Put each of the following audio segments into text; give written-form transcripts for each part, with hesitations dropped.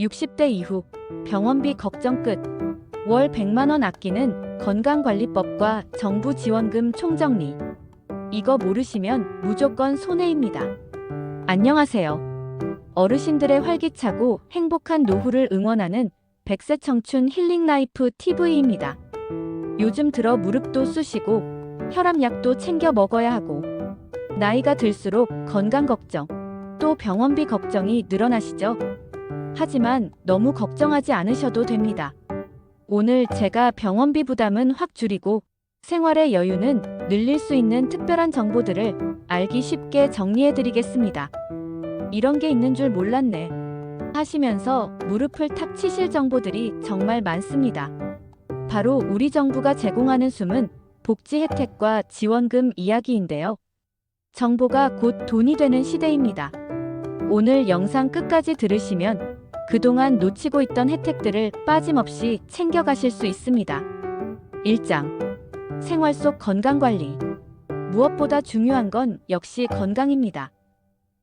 60대 이후 병원비 걱정 끝. 월 100만 원 아끼는 건강관리법과 정부 지원금 총정리. 이거 모르시면 무조건 손해입니다. 안녕하세요. 어르신들의 활기차고 행복한 노후를 응원하는 100세 청춘 힐링 라이프 TV입니다. 요즘 들어 무릎도 쑤시고 혈압약도 챙겨 먹어야 하고 나이가 들수록 건강 걱정, 또 병원비 걱정이 늘어나시죠? 하지만 너무 걱정하지 않으셔도 됩니다. 오늘 제가 병원비 부담은 확 줄이고 생활의 여유는 늘릴 수 있는 특별한 정보들을 알기 쉽게 정리해드리겠습니다. 이런 게 있는 줄 몰랐네 하시면서 무릎을 탁 치실 정보들이 정말 많습니다. 바로 우리 정부가 제공하는 숨은 복지 혜택과 지원금 이야기인데요. 정보가 곧 돈이 되는 시대입니다. 오늘 영상 끝까지 들으시면 그동안 놓치고 있던 혜택들을 빠짐없이 챙겨가실 수 있습니다. 1장. 생활 속 건강관리. 무엇보다 중요한 건 역시 건강입니다.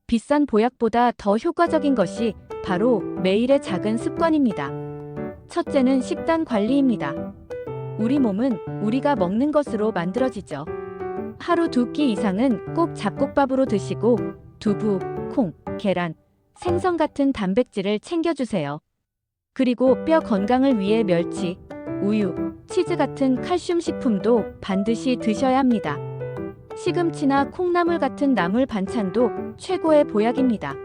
비싼 보약보다 더 효과적인 것이 바로 매일의 작은 습관입니다. 첫째는 식단 관리입니다. 우리 몸은 우리가 먹는 것으로 만들어지죠. 하루 2끼 이상은 꼭 잡곡밥으로 드시고 두부, 콩, 계란, 생선 같은 단백질을 챙겨주세요. 그리고 뼈 건강을 위해 멸치, 우유, 치즈 같은 칼슘 식품도 반드시 드셔야 합니다. 시금치나 콩나물 같은 나물 반찬도 최고의 보약입니다.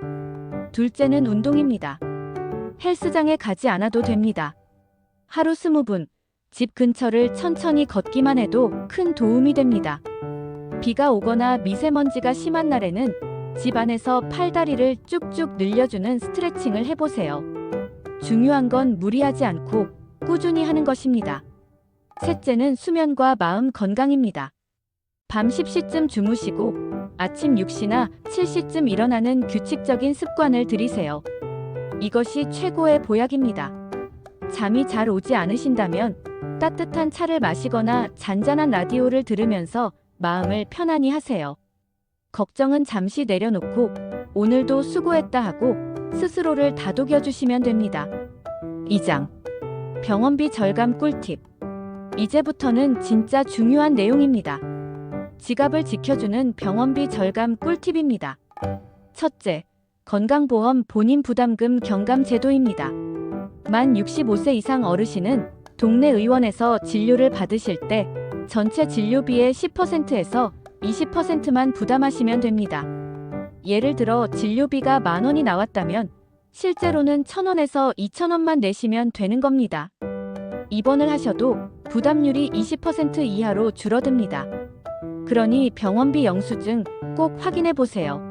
둘째는 운동입니다. 헬스장에 가지 않아도 됩니다. 하루 20분, 집 근처를 천천히 걷기만 해도 큰 도움이 됩니다. 비가 오거나 미세먼지가 심한 날에는 집 안에서 팔다리를 쭉쭉 늘려주는 스트레칭을 해보세요. 중요한 건 무리하지 않고 꾸준히 하는 것입니다. 셋째는 수면과 마음 건강입니다. 밤 10시쯤 주무시고 아침 6시나 7시쯤 일어나는 규칙적인 습관을 들이세요. 이것이 최고의 보약입니다. 잠이 잘 오지 않으신다면 따뜻한 차를 마시거나 잔잔한 라디오를 들으면서 마음을 편안히 하세요. 걱정은 잠시 내려놓고 오늘도 수고했다 하고 스스로를 다독여 주시면 됩니다. 2장. 병원비 절감 꿀팁. 이제부터는 진짜 중요한 내용입니다. 지갑을 지켜주는 병원비 절감 꿀팁입니다. 첫째, 건강보험 본인 부담금 경감 제도입니다. 만 65세 이상 어르신은 동네 의원에서 진료를 받으실 때 전체 진료비의 10%에서 20%만 부담하시면 됩니다. 예를 들어 진료비가 10,000원이 나왔다면 실제로는 1,000원에서 2,000원만 내시면 되는 겁니다. 입원을 하셔도 부담률이 20% 이하로 줄어듭니다. 그러니 병원비 영수증 꼭 확인해 보세요.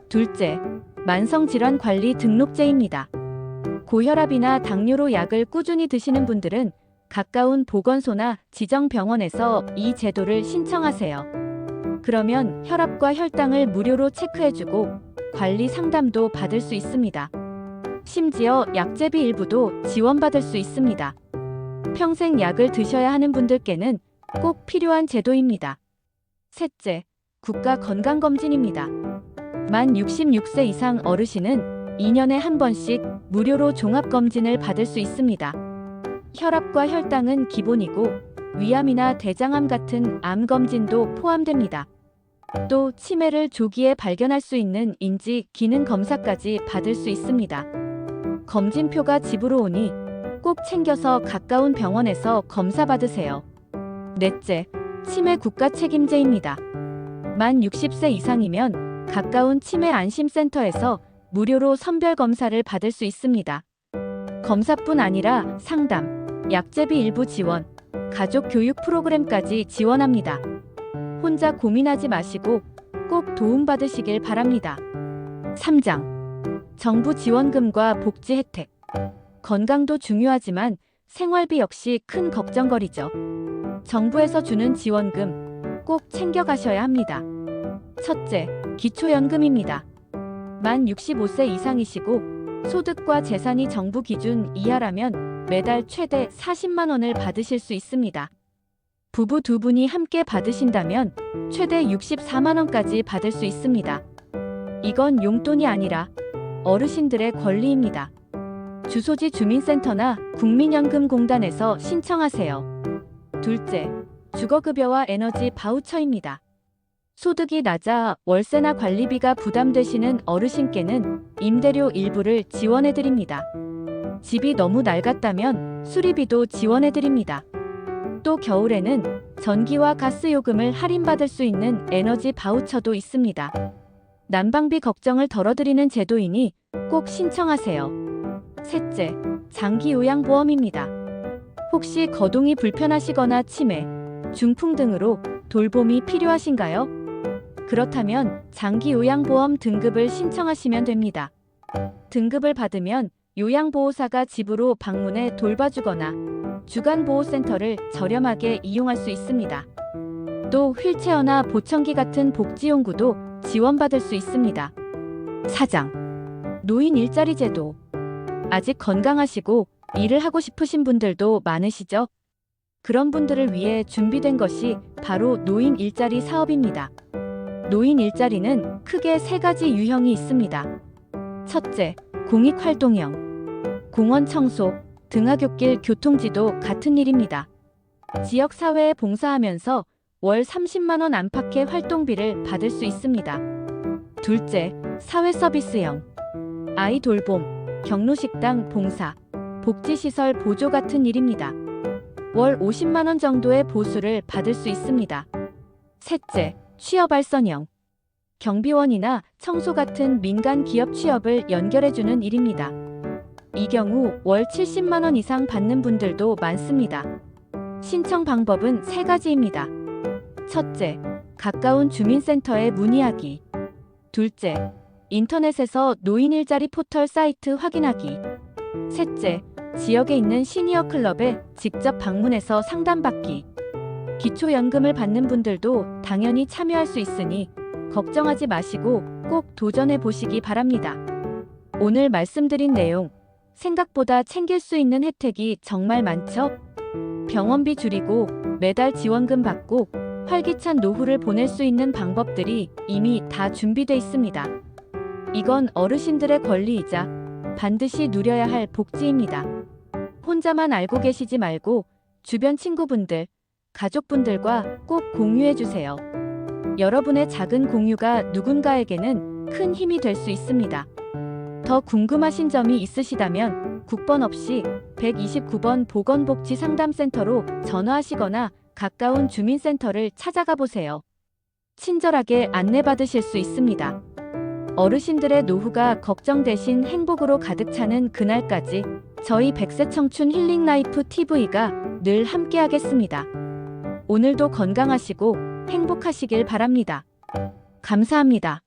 둘째, 만성질환 관리 등록제입니다. 고혈압이나 당뇨로 약을 꾸준히 드시는 분들은 가까운 보건소나 지정병원에서 이 제도를 신청하세요. 그러면 혈압과 혈당을 무료로 체크해주고 관리 상담도 받을 수 있습니다. 심지어 약제비 일부도 지원받을 수 있습니다. 평생 약을 드셔야 하는 분들께는 꼭 필요한 제도입니다. 셋째, 국가 건강검진입니다. 만 66세 이상 어르신은 2년에 한 번씩 무료로 종합검진을 받을 수 있습니다. 혈압과 혈당은 기본이고 위암이나 대장암 같은 암 검진도 포함됩니다. 또 치매를 조기에 발견할 수 있는 인지 기능 검사까지 받을 수 있습니다. 검진표가 집으로 오니 꼭 챙겨서 가까운 병원에서 검사 받으세요. 넷째, 치매 국가 책임제입니다. 만 60세 이상이면 가까운 치매 안심센터에서 무료로 선별 검사를 받을 수 있습니다. 검사뿐 아니라 상담, 약제비 일부 지원, 가족 교육 프로그램까지 지원합니다. 혼자 고민하지 마시고 꼭 도움받으시길 바랍니다. 3장. 정부 지원금과 복지 혜택. 건강도 중요하지만 생활비 역시 큰 걱정거리죠. 정부에서 주는 지원금 꼭 챙겨가셔야 합니다. 첫째, 기초연금입니다. 만 65세 이상이시고 소득과 재산이 정부 기준 이하라면 매달 최대 40만 원을 받으실 수 있습니다. 부부 2분이 함께 받으신다면 최대 64만 원까지 받을 수 있습니다. 이건 용돈이 아니라 어르신들의 권리입니다. 주소지 주민센터나 국민연금공단에서 신청하세요. 둘째, 주거급여와 에너지 바우처입니다. 소득이 낮아 월세나 관리비가 부담되시는 어르신께는 임대료 일부를 지원해드립니다. 집이 너무 낡았다면 수리비도 지원해드립니다. 또 겨울에는 전기와 가스 요금을 할인받을 수 있는 에너지 바우처도 있습니다. 난방비 걱정을 덜어드리는 제도이니 꼭 신청하세요. 셋째, 장기 요양보험입니다. 혹시 거동이 불편하시거나 치매, 중풍 등으로 돌봄이 필요하신가요? 그렇다면 장기 요양보험 등급을 신청하시면 됩니다. 등급을 받으면 요양보호사가 집으로 방문해 돌봐주거나 주간보호센터를 저렴하게 이용할 수 있습니다. 또 휠체어나 보청기 같은 복지용구도 지원받을 수 있습니다. 사장, 노인 일자리 제도. 아직 건강하시고 일을 하고 싶으신 분들도 많으시죠? 그런 분들을 위해 준비된 것이 바로 노인 일자리 사업입니다. 노인 일자리는 크게 3가지 유형이 있습니다. 첫째, 공익활동형. 공원 청소, 등하굣길 교통지도 같은 일입니다. 지역사회에 봉사하면서 월 30만 원 안팎의 활동비를 받을 수 있습니다. 둘째, 사회서비스형. 아이 돌봄, 경로식당 봉사, 복지시설 보조 같은 일입니다. 월 50만 원 정도의 보수를 받을 수 있습니다. 셋째, 취업알선형. 경비원이나 청소 같은 민간 기업 취업을 연결해주는 일입니다. 이 경우 월 70만 원 이상 받는 분들도 많습니다. 신청 방법은 3가지입니다. 첫째, 가까운 주민센터에 문의하기. 둘째, 인터넷에서 노인 일자리 포털 사이트 확인하기. 셋째, 지역에 있는 시니어 클럽에 직접 방문해서 상담받기. 기초연금을 받는 분들도 당연히 참여할 수 있으니 걱정하지 마시고 꼭 도전해 보시기 바랍니다. 오늘 말씀드린 내용, 생각보다 챙길 수 있는 혜택이 정말 많죠? 병원비 줄이고 매달 지원금 받고 활기찬 노후를 보낼 수 있는 방법들이 이미 다 준비돼 있습니다. 이건 어르신들의 권리이자 반드시 누려야 할 복지입니다. 혼자만 알고 계시지 말고 주변 친구분들, 가족분들과 꼭 공유해 주세요. 여러분의 작은 공유가 누군가에게는 큰 힘이 될 수 있습니다. 더 궁금하신 점이 있으시다면 국번 없이 129번 보건복지상담센터로 전화하시거나 가까운 주민센터를 찾아가 보세요. 친절하게 안내받으실 수 있습니다. 어르신들의 노후가 걱정 대신 행복으로 가득 차는 그날까지 저희 100세 청춘 힐링 라이프 TV가 늘 함께하겠습니다. 오늘도 건강하시고 행복하시길 바랍니다. 감사합니다.